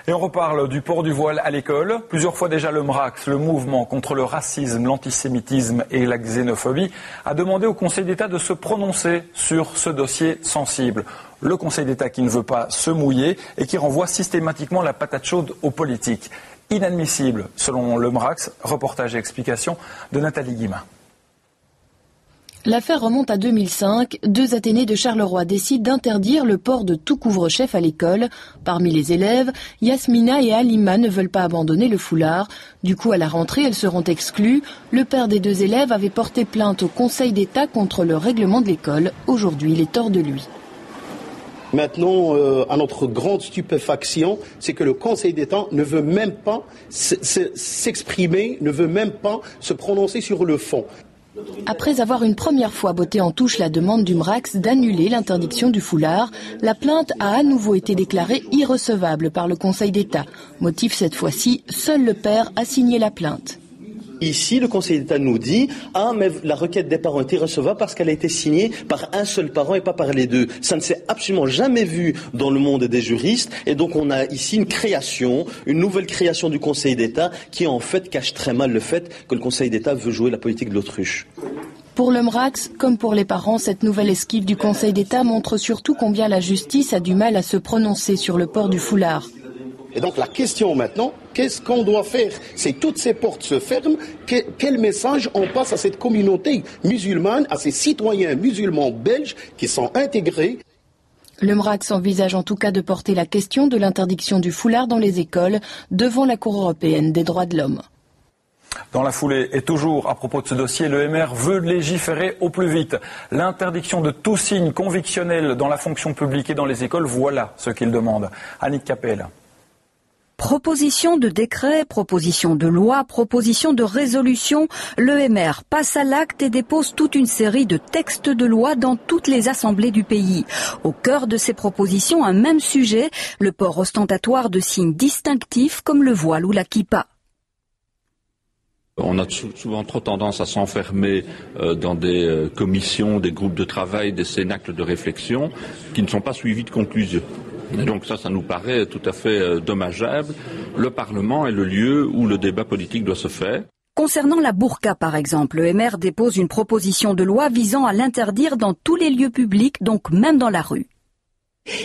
Et on reparle du port du voile à l'école. Plusieurs fois déjà, le MRAX, le mouvement contre le racisme, l'antisémitisme et la xénophobie, a demandé au Conseil d'État de se prononcer sur ce dossier sensible. Le Conseil d'État qui ne veut pas se mouiller et qui renvoie systématiquement la patate chaude aux politiques. Inadmissible, selon le MRAX. Reportage et explication de Nathalie Guillemin. L'affaire remonte à 2005. 2 Athénées de Charleroi décident d'interdire le port de tout couvre-chef à l'école. Parmi les élèves, Yasmina et Halima ne veulent pas abandonner le foulard. Du coup, à la rentrée, elles seront exclues. Le père des 2 élèves avait porté plainte au Conseil d'État contre le règlement de l'école. Aujourd'hui, il est hors de lui. Maintenant, à notre grande stupéfaction, c'est que le Conseil d'État ne veut même pas s'exprimer, ne veut même pas se prononcer sur le fond. Après avoir une première fois botté en touche la demande du MRAX d'annuler l'interdiction du foulard, la plainte a à nouveau été déclarée irrecevable par le Conseil d'État. Motif cette fois-ci, seul le père a signé la plainte. Ici, le Conseil d'État nous dit « Ah, mais la requête des parents est irrecevable parce qu'elle a été signée par un seul parent et pas par les deux. » Ça ne s'est absolument jamais vu dans le monde des juristes. Et donc, on a ici une nouvelle création du Conseil d'État qui, en fait, cache très mal le fait que le Conseil d'État veut jouer la politique de l'autruche. Pour le MRAX, comme pour les parents, cette nouvelle esquive du Conseil d'État montre surtout combien la justice a du mal à se prononcer sur le port du foulard. Et donc la question maintenant, qu'est-ce qu'on doit faire? Si toutes ces portes se ferment, quel message on passe à cette communauté musulmane, à ces citoyens musulmans belges qui sont intégrés? Le MRAX envisage en tout cas de porter la question de l'interdiction du foulard dans les écoles devant la Cour européenne des droits de l'homme. Dans la foulée, et toujours à propos de ce dossier, le MR veut légiférer au plus vite. L'interdiction de tout signe convictionnel dans la fonction publique et dans les écoles, voilà ce qu'il demande. Annick Capel. Proposition de décret, proposition de loi, proposition de résolution, l'EMR passe à l'acte et dépose toute une série de textes de loi dans toutes les assemblées du pays. Au cœur de ces propositions, un même sujet, le port ostentatoire de signes distinctifs comme le voile ou la kippa. On a souvent trop tendance à s'enfermer dans des commissions, des groupes de travail, des cénacles de réflexion qui ne sont pas suivis de conclusions. Et donc ça nous paraît tout à fait dommageable. Le Parlement est le lieu où le débat politique doit se faire. Concernant la burqa, par exemple, le MR dépose une proposition de loi visant à l'interdire dans tous les lieux publics, donc même dans la rue.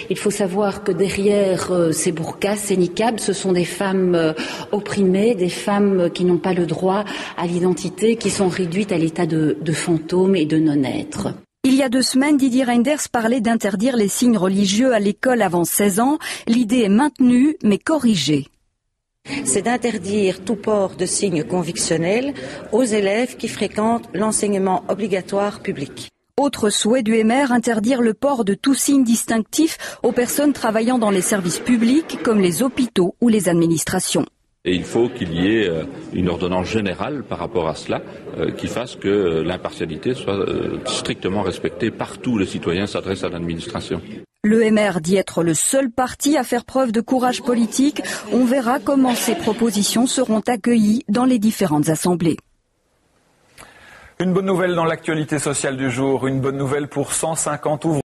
Il faut savoir que derrière ces burqas, ces niqabs, ce sont des femmes opprimées, des femmes qui n'ont pas le droit à l'identité, qui sont réduites à l'état de fantômes et de non-être. Il y a 2 semaines, Didier Reynders parlait d'interdire les signes religieux à l'école avant 16 ans. L'idée est maintenue, mais corrigée. C'est d'interdire tout port de signes convictionnels aux élèves qui fréquentent l'enseignement obligatoire public. Autre souhait du MR, interdire le port de tout signe distinctif aux personnes travaillant dans les services publics comme les hôpitaux ou les administrations. Et il faut qu'il y ait une ordonnance générale par rapport à cela qui fasse que l'impartialité soit strictement respectée partout où les citoyens s'adressent à l'administration. Le MR dit être le seul parti à faire preuve de courage politique. On verra comment ces propositions seront accueillies dans les différentes assemblées. Une bonne nouvelle dans l'actualité sociale du jour, une bonne nouvelle pour 150 ouvriers.